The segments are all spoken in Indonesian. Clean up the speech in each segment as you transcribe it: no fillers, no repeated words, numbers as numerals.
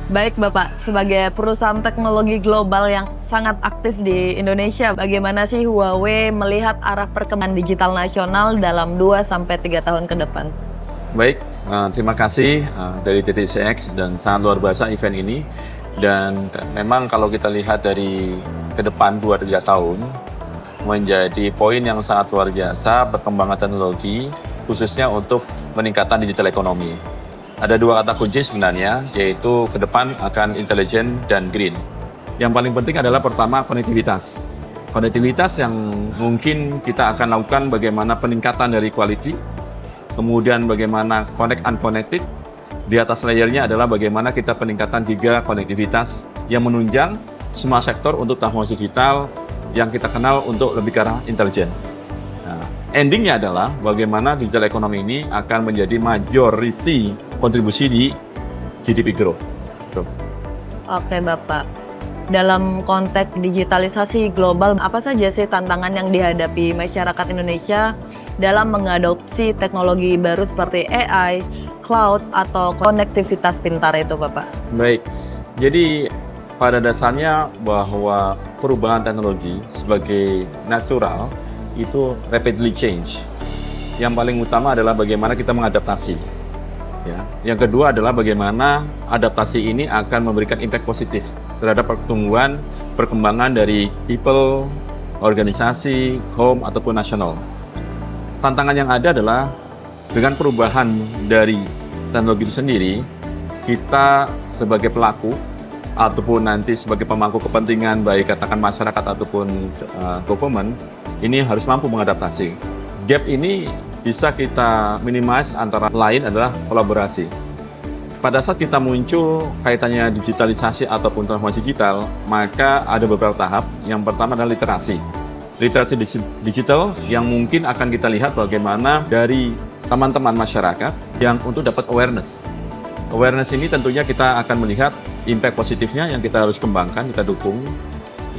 Baik Bapak, sebagai perusahaan teknologi global yang sangat aktif di Indonesia, bagaimana sih Huawei melihat arah perkembangan digital nasional dalam 2-3 tahun ke depan? Baik, terima kasih dari TTCX dan sangat luar biasa event ini. Dan memang kalau kita lihat dari ke depan 2-3 tahun, menjadi poin yang sangat luar biasa perkembangan teknologi, khususnya untuk peningkatan digital ekonomi. Ada dua kata kunci sebenarnya, yaitu ke depan akan intelligent dan green. Yang paling penting adalah pertama konektivitas. Konektivitas yang mungkin kita akan lakukan bagaimana peningkatan dari quality, kemudian bagaimana connect unconnected, di atas layernya adalah bagaimana kita peningkatan giga konektivitas yang menunjang semua sektor untuk transformasi digital yang kita kenal untuk lebih ke arah intelijen. Nah, endingnya adalah bagaimana digital ekonomi ini akan menjadi majority kontribusi di GDP growth. Oke Bapak, dalam konteks digitalisasi global, apa saja sih tantangan yang dihadapi masyarakat Indonesia dalam mengadopsi teknologi baru seperti AI, cloud, atau konektivitas pintar itu Bapak? Baik, jadi pada dasarnya bahwa perubahan teknologi sebagai natural itu rapidly change. Yang paling utama adalah bagaimana kita mengadaptasi. Ya. Yang kedua adalah bagaimana adaptasi ini akan memberikan impact positif terhadap pertumbuhan, perkembangan dari people, organisasi, home, ataupun nasional. Tantangan yang ada adalah dengan perubahan dari teknologi itu sendiri, kita sebagai pelaku ataupun nanti sebagai pemangku kepentingan baik katakan masyarakat ataupun government ini harus mampu mengadaptasi. Gap ini bisa kita minimize antara lain adalah kolaborasi. Pada saat kita muncul kaitannya digitalisasi ataupun transformasi digital, maka ada beberapa tahap. Yang pertama adalah literasi. Literasi digital yang mungkin akan kita lihat bagaimana dari teman-teman masyarakat yang untuk dapat awareness. Awareness ini tentunya kita akan melihat impact positifnya yang kita harus kembangkan, kita dukung.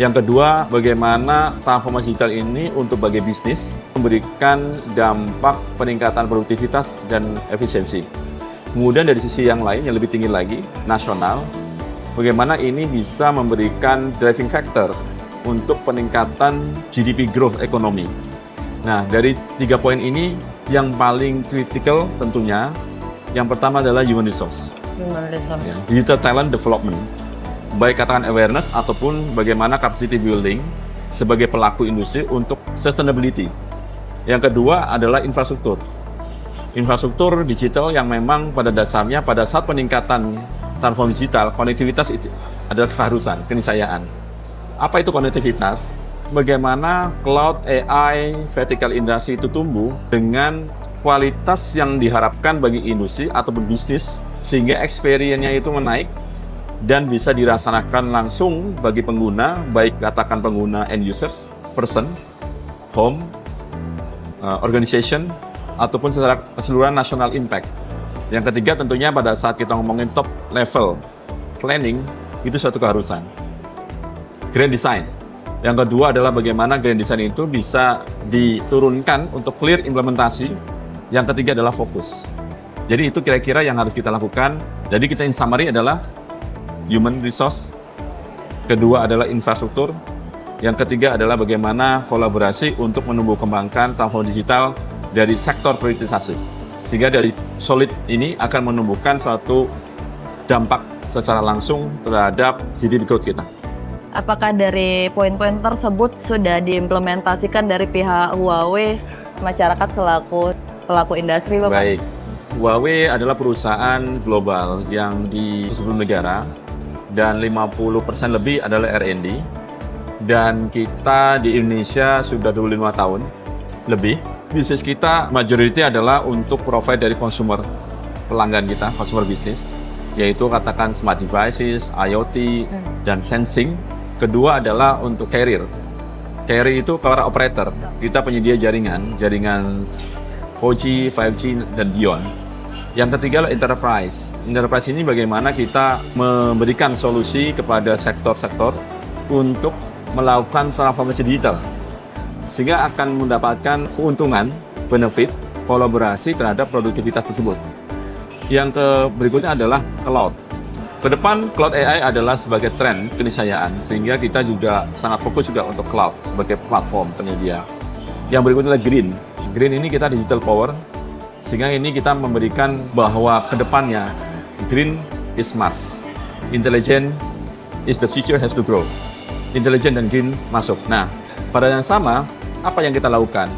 Yang kedua, bagaimana transformasi digital ini untuk bagi bisnis memberikan dampak peningkatan produktivitas dan efisiensi. Kemudian dari sisi yang lain yang lebih tinggi lagi, nasional, bagaimana ini bisa memberikan driving factor untuk peningkatan GDP growth ekonomi. Nah, dari 3 poin ini yang paling kritikal tentunya, yang pertama adalah human resource. Digital talent development. Baik katakan awareness ataupun bagaimana capacity building sebagai pelaku industri untuk sustainability. Yang kedua adalah infrastruktur. Infrastruktur digital yang memang pada dasarnya pada saat peningkatan transformasi digital, konektivitas itu adalah keharusan, keniscayaan. Apa itu konektivitas? Bagaimana cloud, AI, vertical industry itu tumbuh dengan kualitas yang diharapkan bagi industri ataupun bisnis sehingga experience-nya itu menaik dan bisa dirasakan langsung bagi pengguna, baik katakan pengguna end users, person, home, organization, ataupun secara keseluruhan national impact. Yang ketiga tentunya pada saat kita ngomongin top level planning, itu suatu keharusan. Grand design. Yang kedua adalah bagaimana grand design itu bisa diturunkan untuk clear implementasi. Yang ketiga adalah fokus. Jadi itu kira-kira yang harus kita lakukan. Jadi kita in summary adalah human resource, kedua adalah infrastruktur, yang ketiga adalah bagaimana kolaborasi untuk menumbuh kembangkan transformasi digital dari sektor prioritisasi. Sehingga dari solid ini akan menumbuhkan suatu dampak secara langsung terhadap GDP growth kita. Apakah dari poin-poin tersebut sudah diimplementasikan dari pihak Huawei, masyarakat selaku pelaku industri, Bapak? Baik, Huawei adalah perusahaan global yang di 10 negara dan 50% lebih adalah R&D. Dan kita di Indonesia sudah 25 tahun lebih. Bisnis kita majority adalah untuk provide dari consumer, pelanggan kita, consumer business, yaitu katakan smart devices, IoT, dan sensing. Kedua adalah untuk carrier. Carrier itu para operator. Kita penyedia jaringan 4G, 5G, dan beyond. Yang ketiga adalah enterprise. Enterprise ini bagaimana kita memberikan solusi kepada sektor-sektor untuk melakukan transformasi digital. Sehingga akan mendapatkan keuntungan, benefit, kolaborasi terhadap produktivitas tersebut. Yang berikutnya adalah cloud. Kedepan cloud AI adalah sebagai tren keniscayaan, sehingga kita juga sangat fokus juga untuk cloud sebagai platform penyedia. Yang berikutnya adalah green. Green ini kita digital power, sehingga ini kita memberikan bahwa kedepannya green is must. Intelligent is the future has to grow. Intelligent dan green masuk. Nah, pada yang sama, apa yang kita lakukan?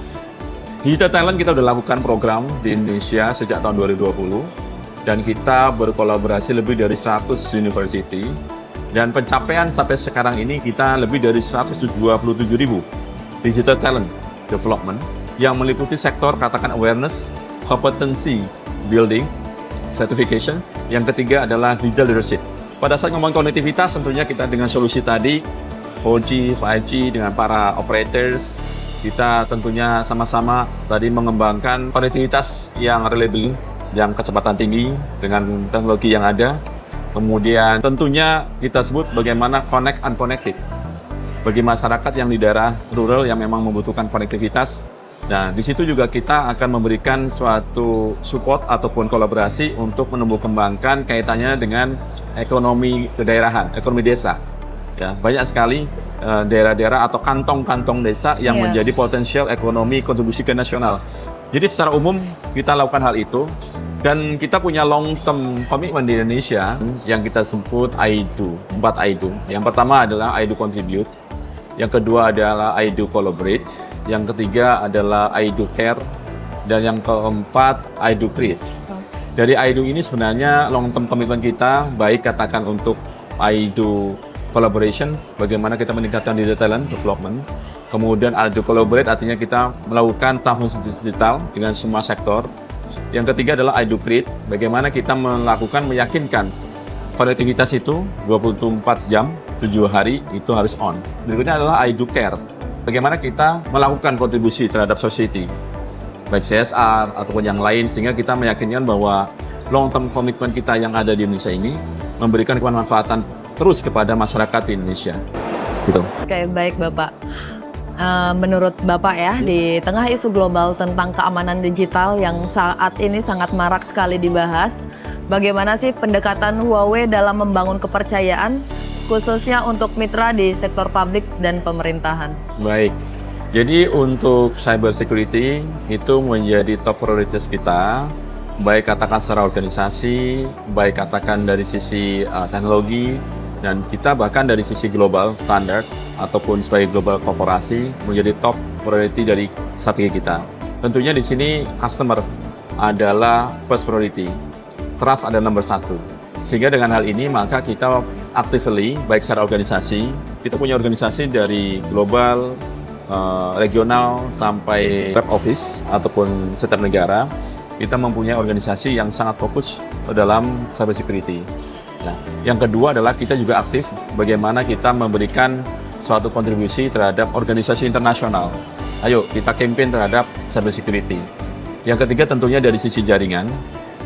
Digital Talent kita sudah lakukan program di Indonesia sejak tahun 2020. Dan kita berkolaborasi lebih dari 100 university, dan pencapaian sampai sekarang ini kita lebih dari 127.000 digital talent development yang meliputi sektor katakan awareness, competency building, certification. Yang ketiga adalah digital leadership. Pada saat ngomong konektivitas, tentunya kita dengan solusi tadi 4G, 5G dengan para operators, kita tentunya sama-sama tadi mengembangkan konektivitas yang reliable, yang kecepatan tinggi dengan teknologi yang ada. Kemudian tentunya kita sebut bagaimana connect unconnected bagi masyarakat yang di daerah rural yang memang membutuhkan konektivitas. Nah, di situ juga kita akan memberikan suatu support ataupun kolaborasi untuk menumbuh kembangkan kaitannya dengan ekonomi kedaerahan, ekonomi desa. Ya, banyak sekali daerah-daerah atau kantong-kantong desa yang menjadi potensial ekonomi kontribusi ke nasional. Jadi secara umum kita lakukan hal itu, dan kita punya long term komitmen di Indonesia yang kita sebut I-Do, 4 I-Do. Yang pertama adalah I-Do Contribute, yang kedua adalah I-Do Collaborate, yang ketiga adalah I-Do Care, dan yang keempat I-Do Create. Dari I-Do ini sebenarnya long term komitmen kita, baik katakan untuk I-Do Collaboration, bagaimana kita meningkatkan digital talent development. Kemudian I-Do Collaborate artinya kita melakukan transformasi digital dengan semua sektor. Yang ketiga adalah I-Do Create, bagaimana kita melakukan meyakinkan konektivitas itu 24 jam, 7 hari itu harus on. Berikutnya adalah I-Do Care, bagaimana kita melakukan kontribusi terhadap society, baik CSR ataupun yang lain, sehingga kita meyakinkan bahwa long term komitmen kita yang ada di Indonesia ini memberikan kemanfaatan terus kepada masyarakat di Indonesia. Gitu. Oke, baik Bapak. Menurut Bapak ya, di tengah isu global tentang keamanan digital yang saat ini sangat marak sekali dibahas, bagaimana sih pendekatan Huawei dalam membangun kepercayaan, khususnya untuk mitra di sektor publik dan pemerintahan? Baik, jadi untuk cyber security itu menjadi top prioritas kita, baik katakan secara organisasi, baik katakan dari sisi teknologi, dan kita bahkan dari sisi global standar ataupun sebagai global korporasi menjadi top priority dari strategi kita. Tentunya di sini customer adalah first priority, trust ada nomor 1. Sehingga dengan hal ini maka kita actively, baik secara organisasi, kita punya organisasi dari global, regional sampai rep office ataupun setiap negara, kita mempunyai organisasi yang sangat fokus dalam cyber security. Nah, yang kedua adalah kita juga aktif bagaimana kita memberikan suatu kontribusi terhadap organisasi internasional. Ayo kita campaign terhadap cyber security. Yang ketiga tentunya dari sisi jaringan,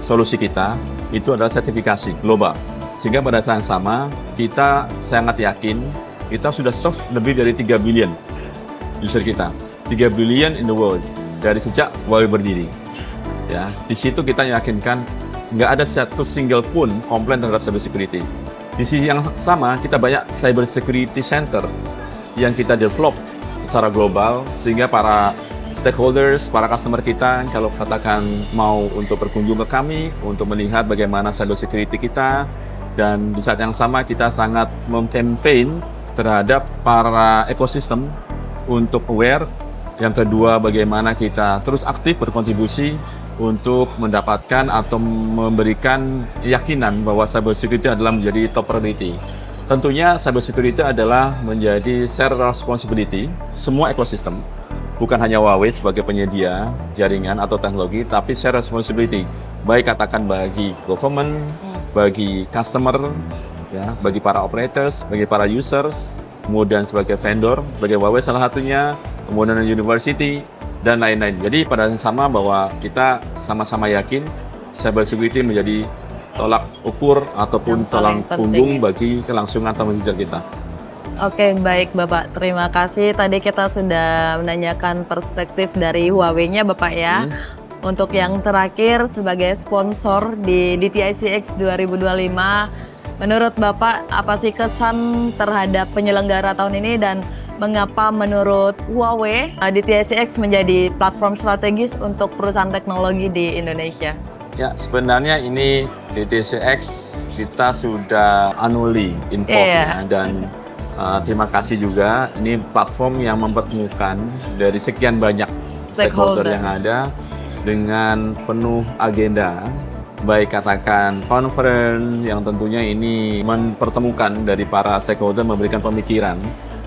solusi kita itu adalah sertifikasi global. Sehingga pada saat yang sama kita sangat yakin kita sudah serve lebih dari 3 billion user kita. 3 billion in the world dari sejak Huawei berdiri. Ya, di situ kita yakinkan nggak ada satu single pun komplain terhadap cyber security. Di sisi yang sama, kita banyak cyber security center yang kita develop secara global, sehingga para stakeholders, para customer kita, kalau katakan mau untuk berkunjung ke kami, untuk melihat bagaimana cyber security kita, dan di saat yang sama kita sangat mem-campaign terhadap para ekosistem untuk aware. Yang kedua, bagaimana kita terus aktif berkontribusi untuk mendapatkan atau memberikan keyakinan bahwa cyber security adalah menjadi top priority. Tentunya cyber security adalah menjadi share responsibility semua ekosistem, bukan hanya Huawei sebagai penyedia jaringan atau teknologi, tapi share responsibility, baik katakan bagi government, bagi customer, ya, bagi para operators, bagi para users, kemudian sebagai vendor, sebagai Huawei salah satunya, kemudian university, dan lain-lain. Jadi pada sama bahwa kita sama-sama yakin cyber security menjadi tolak ukur ataupun tulang punggung bagi kelangsungan teknologi digital kita. Oke, baik Bapak. Terima kasih. Tadi kita sudah menanyakan perspektif dari Huawei-nya Bapak ya. Untuk yang terakhir sebagai sponsor di DTICX 2025, Menurut Bapak, apa sih kesan terhadap penyelenggara tahun ini dan mengapa menurut Huawei DTSCX menjadi platform strategis untuk perusahaan teknologi di Indonesia? Ya, sebenarnya ini DTCX kita sudah anuli importnya dan terima kasih juga. Ini platform yang mempertemukan dari sekian banyak stakeholder yang ada dengan penuh agenda. Baik katakan conference yang tentunya ini mempertemukan dari para stakeholder, memberikan pemikiran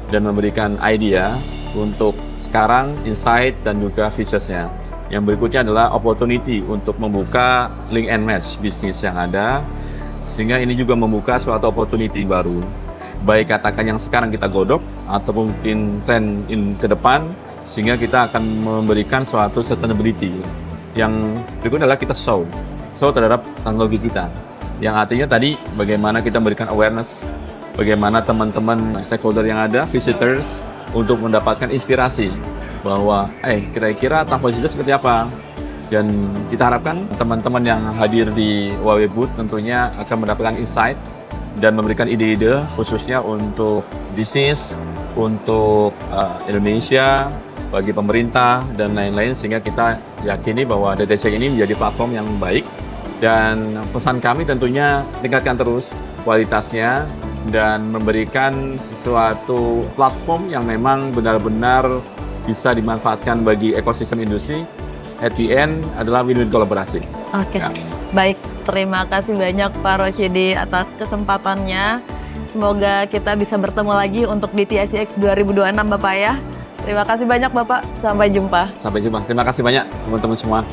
dan memberikan idea untuk sekarang, insight dan juga features-nya. Yang berikutnya adalah opportunity untuk membuka link and match bisnis yang ada, sehingga ini juga membuka suatu opportunity baru. Baik katakan yang sekarang kita godok, atau mungkin trend ke depan, sehingga kita akan memberikan suatu sustainability. Yang berikutnya adalah kita show terhadap teknologi kita. Yang artinya tadi bagaimana kita memberikan awareness, bagaimana teman-teman stakeholder yang ada, visitors, untuk mendapatkan inspirasi bahwa kira-kira tanpa digital seperti apa. Dan kita harapkan teman-teman yang hadir di Huawei booth tentunya akan mendapatkan insight dan memberikan ide-ide khususnya untuk bisnis, untuk Indonesia, bagi pemerintah dan lain-lain, sehingga kita yakini bahwa DTCX ini menjadi platform yang baik. Dan pesan kami tentunya tingkatkan terus kualitasnya dan memberikan suatu platform yang memang benar-benar bisa dimanfaatkan bagi ekosistem industri. At the end adalah win-win kolaborasi. Oke, baik. Terima kasih banyak Pak Rosyidi atas kesempatannya. Semoga kita bisa bertemu lagi untuk di DTSCX 2026 Bapak ya. Terima kasih banyak Bapak. Sampai jumpa. Sampai jumpa. Terima kasih banyak teman-teman semua.